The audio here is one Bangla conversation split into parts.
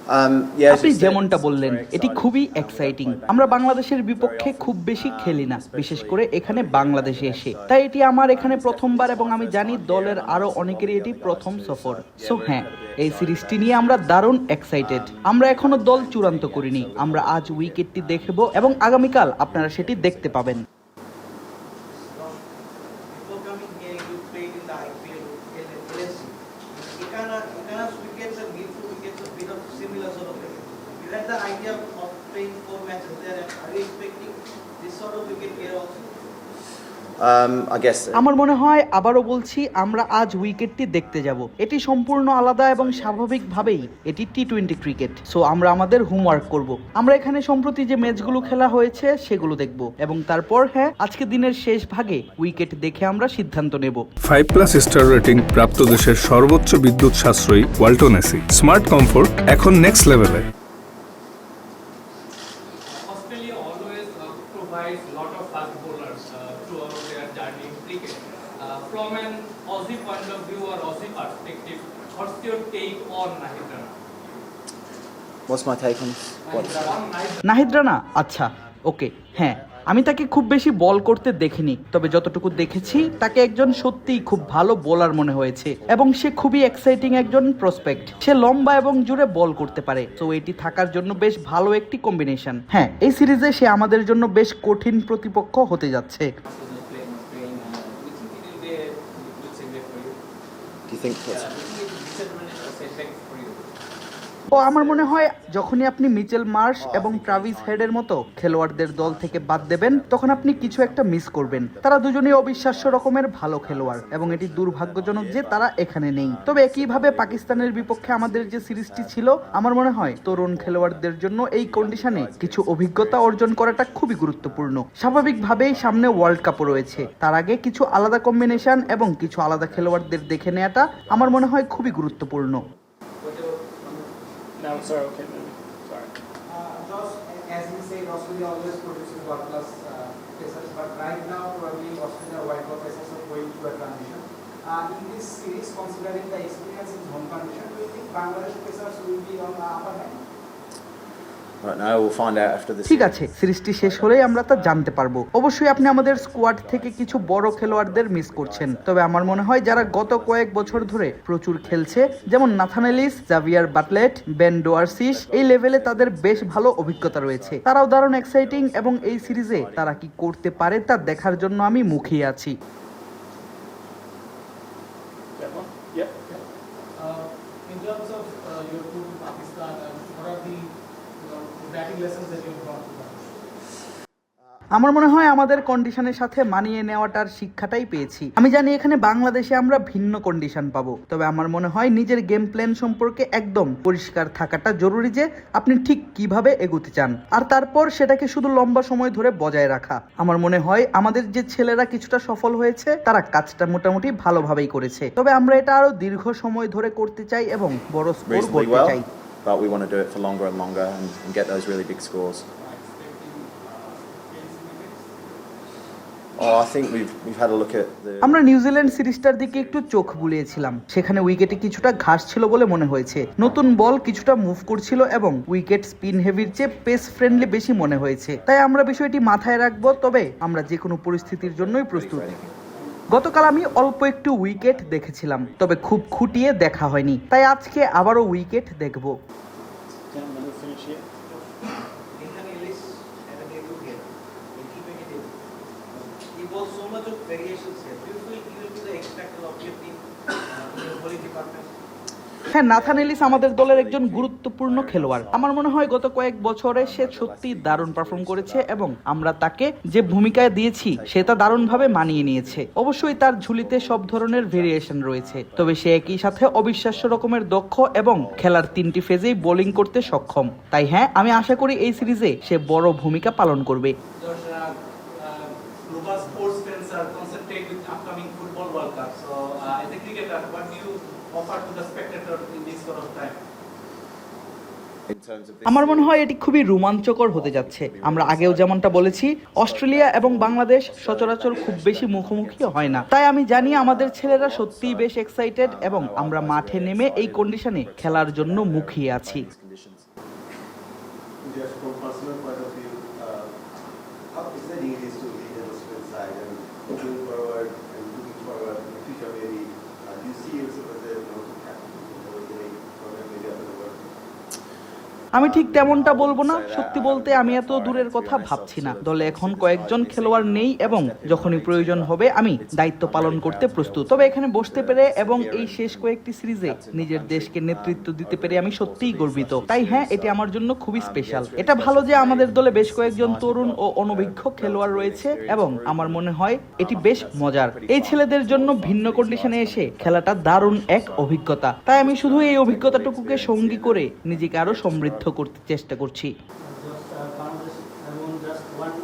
আপনি যেমনটা বললেন, এটি খুবই এক্সাইটিং। আমরা বাংলাদেশের বিপক্ষে খুব বেশি খেলি না, বিশেষ করে এখানে বাংলাদেশে এসে। তাই এটি আমার এখানে প্রথমবার এবং আমি জানি দলের আরো অনেকেরই এটি প্রথম সফর। সো হ্যাঁ, এই সিরিজটি নিয়ে আমরা দারুণ এক্সাইটেড। আমরা এখনো দল চূড়ান্ত করিনি। আমরা আজ উইকেটটি দেখব এবং আগামীকাল আপনারা সেটি দেখতে পাবেন। Is that the idea of playing 4 matches there? Are you expecting this sort of wicket here also? আমার মনে হয়, আবারও বলছি, আমরা আজ উইকেটটি দেখতে যাব। এটি সম্পূর্ণ আলাদা এবং স্বাভাবিকভাবেই এটি টি-20 ক্রিকেট। সো আমরা আমাদের হোমওয়ার্ক করব। আমরা এখানে সম্প্রতি যে ম্যাচগুলো খেলা হয়েছে সেগুলো দেখব এবং তারপর হ্যাঁ, আজকে দিনের শেষ ভাগে উইকেট দেখে আমরা সিদ্ধান্ত নেব। 5+ স্টার রেটিং প্রাপ্ত দেশের সর্বোচ্চ বিদ্যুৎ সাশ্রয়ী ওয়ালটন এসি। স্মার্ট কমফোর্ট এখন নেক্সট লেভেলে। Australia always provides a lot of fast bowlers throughout their journey in cricket. From an Aussie point of view or Aussie perspective, what's your take on Nahid Rana? What's my take on what? Nahid Rana, আচ্ছা, ওকে, হ্যাঁ, আমি তাকে খুব বেশি বল করতে দেখিনি, তবে যতটুকু দেখেছি তাকে একজন সত্যিই খুব ভালো বোলার মনে হয়েছে এবং সে খুবই এক্সাইটিং একজন প্রসপেক্ট। সে লম্বা এবং জুড়ে বল করতে পারে, তো এটি থাকার জন্য বেশ ভালো একটি কম্বিনেশন। হ্যাঁ, এই সিরিজে সে আমাদের জন্য বেশ কঠিন প্রতিপক্ষ হতে যাচ্ছে। Do you think what's ও আমার মনে হয় যখনই আপনি মিচেল মার্শ এবং ট্রাভিস হেডের মতো খেলোয়াড়দের দল থেকে বাদ দেবেন, তখন আপনি কিছু একটা মিস করবেন। তারা দুজনেই অবিশ্বাস্য রকমের ভালো খেলোয়াড় এবং এটি দুর্ভাগ্যজনক যে তারা এখানে নেই। তবে একইভাবে পাকিস্তানের বিপক্ষে আমাদের যে সিরিজটি ছিল, আমার মনে হয় তরুণ খেলোয়াড়দের জন্য এই কন্ডিশনে কিছু অভিজ্ঞতা অর্জন করাটা খুবই গুরুত্বপূর্ণ। স্বাভাবিকভাবেই সামনে ওয়ার্ল্ড কাপও রয়েছে, তার আগে কিছু আলাদা কম্বিনেশন এবং কিছু আলাদা খেলোয়াড়দের দেখে নেওয়াটা আমার মনে হয় খুবই গুরুত্বপূর্ণ। No, sir, okay, maybe. Sorry. Josh, as you say, Australia always produces world-class pacers, but right now probably Australia white ball pacers are going through a transition. In this series, considering the experience in home condition, do you think Bangladesh pacers will be on the upper hand? right now? We'll find out after this. ঠিক আছে, সিরিজটি শেষ হলেই আমরা তা জানতে পারবো। অবশ্যই আপনি আমাদের স্কোয়াড থেকে কিছু বড় খেলোয়াড়দের মিস করছেন, তবে আমার মনে হয় যারা গত কয়েক বছর ধরে প্রচুর খেলছে, যেমন Nathan Ellis, Javier Bartlett, Ben ডোয়ারসিস, এই লেভেলে তাদের বেশ ভালো অভিজ্ঞতা রয়েছে। তারাও দারুণ এক্সাইটিং এবং এই সিরিজে তারা কি করতে পারে তা দেখার জন্য আমি মুখিয়ে আছি। That one? Yeah. In terms of your tour to Pakistan, what are the batting lessons that you've brought to them? আমার মনে হয় আমাদের কন্ডিশনের সাথে মানিয়ে নেওয়াটার শিক্ষাটাই পেয়েছি। আমি জানি এখানে বাংলাদেশে আমরা ভিন্ন কন্ডিশন পাবো, তবে আমার মনে হয় নিজের গেম প্ল্যান সম্পর্কে একদম পরিষ্কার থাকাটা জরুরি, যে আপনি ঠিক কিভাবে এগোতে চান, আর তারপর সেটাকে শুধু লম্বা সময় ধরে বজায় রাখা। আমার মনে হয় আমাদের যে ছেলেরা কিছুটা সফল হয়েছে, তারা কাজটা মোটামুটি ভালোভাবেই করেছে, তবে আমরা এটা আরো দীর্ঘ সময় ধরে করতে চাই এবং বড় স্কোর Reasonably করতে well, চাই। but we want to do it for longer and longer and get those really big scores. Oh, I think we've had a look at the. আমরা নিউজিল্যান্ড সিরিজটার দিকে একটু চোখ বুলিয়েছিলাম। সেখানে উইকেটে কিছুটা ঘাস ছিল বলে মনে হয়েছে, নতুন বল কিছুটা মুভ করছিল এবং উইকেট স্পিন হেভির চেয়ে পেস ফ্রেন্ডলি বেশি মনে হয়েছে। তাই আমরা বিষয়টি মাথায় রাখবো, তবে আমরা যে কোনো পরিস্থিতির জন্যই প্রস্তুত। গতকাল আমি অল্প একটু উইকেট দেখেছিলাম, তবে খুব খুঁটিয়ে দেখা হয়নি, তাই আজকে আবারও উইকেট দেখবো। Nathan Ellis had a debut here in T20 debut. He bowls so much of variations here. Do you feel he will be the X factor of your team in your bowling department? হ্যাঁ, নাথান এলিস আমাদের দলের একজন গুরুত্বপূর্ণ খেলোয়াড়। আমার মনে হয় গত কয়েক বছরে সে সত্যি দারুণ পারফর্ম করেছে এবং আমরা তাকে যে ভূমিকায় দিয়েছি সেটা দারুণভাবে মানিয়ে নিয়েছে। অবশ্যই তার ঝুলিতে সব ধরনের ভেরিয়েশন রয়েছে, তবে সে একই সাথে অবিশ্বাস্য রকমের দক্ষ এবং খেলার 3টি ফেজেই বোলিং করতে সক্ষম। তাই হ্যাঁ, আমি আশা করি এই সিরিজে সে বড় ভূমিকা পালন করবে। Global sports fans are concentrated with upcoming football World Cup. So, as a cricketer, what do you offer to the spectator in this sort of time? In terms of this. আমার মনে হয় এটি খুবই রোমাঞ্চকর হতে যাচ্ছে। আমরা আগেও যেমনটা বলেছি, অস্ট্রেলিয়া এবং বাংলাদেশ সচরাচর খুব বেশি মুখোমুখি হয় না, তাই আমি জানি আমাদের ছেলেরা সত্যিই বেশ এক্সাইটেড এবং আমরা মাঠে নেমে এই কন্ডিশনে খেলার জন্য মুখিয়ে আছি। Conditions. just from personal point of view, how exciting it is to be in the Australian side and looking forward in the future maybe. Do you see yourself as a captain maybe after the world? আমি ঠিক তেমনটা বলবো না, সত্যি বলতে আমি এত দূরের কথা ভাবছি না। দলে এখন কয়েকজন খেলোয়াড় নেই এবং যখনই প্রয়োজন হবে আমি দায়িত্ব পালন করতে প্রস্তুত। তবে এখানে বসতে পেরে এবং এই শেষ কয়েকটি সিরিজে নিজের দেশকে নেতৃত্ব দিতে পেরে আমি সত্যিই গর্বিত। তাই হ্যাঁ, এটি আমার জন্য খুবই স্পেশাল। এটা ভালো যে আমাদের দলে বেশ কয়েকজন তরুণ ও অনভিজ্ঞ খেলোয়াড় রয়েছে এবং আমার মনে হয় এটি বেশ মজার। এই ছেলেদের জন্য ভিন্ন কন্ডিশনে এসে খেলাটা দারুণ এক অভিজ্ঞতা। তাই আমি শুধু এই অভিজ্ঞতাটুকুকে সঙ্গী করে নিজেকে আরো সমৃদ্ধ করতে চেষ্টা করছি। Bangladesh won just one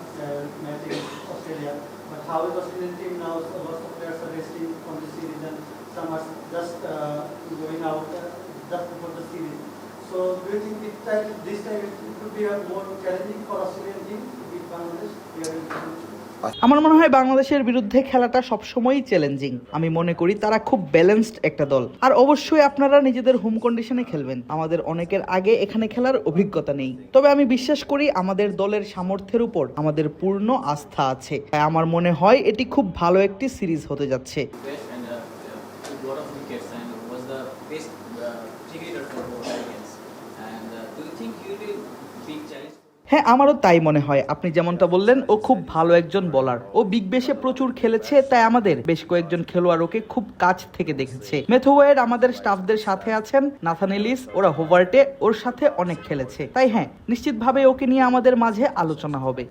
match in Australia, but how is Australian team now? Lots of players are resting from the series and some are just going out just before the series. So do you think this time it could be a more challenging for Australian team to beat Bangladesh? আমার মনে হয় বাংলাদেশের বিরুদ্ধে খেলাটা সবসময়ই চ্যালেঞ্জিং। আমি মনে করি তারা খুব ব্যালেন্সড একটা দল। আর অবশ্যই আপনারা নিজেদের হোম কন্ডিশনে খেলবেন। আমাদের অনেকের আগে এখানে খেলার অভিজ্ঞতা নেই, তবে আমি বিশ্বাস করি আমাদের দলের সামর্থ্যের উপর আমাদের পূর্ণ আস্থা আছে। তাই আমার মনে হয় এটি খুব ভালো একটি সিরিজ হতে যাচ্ছে। And took a lot of wickets and was the best cricketer for both Lions. And do you think he will be a big challenge? হ্যাঁ, আমারও তাই মনে হয়। আপনি যেমনটা বললেন, ও খুব ভালো একজন বোলার। ও বিগ বেশে প্রচুর খেলেছে, তাই আমাদের বেশ কয়েকজন খেলোয়াড় ওকে খুব কাছ থেকে দেখেছে। মেথওয়ের আমাদের স্টাফদের সাথে আছেন নাথান এলিস, ওরা হোভার্টে ওর সাথে অনেক খেলেছে। তাই হ্যাঁ, নিশ্চিতভাবে ওকে নিয়ে আমাদের মাঝে আলোচনা হবে।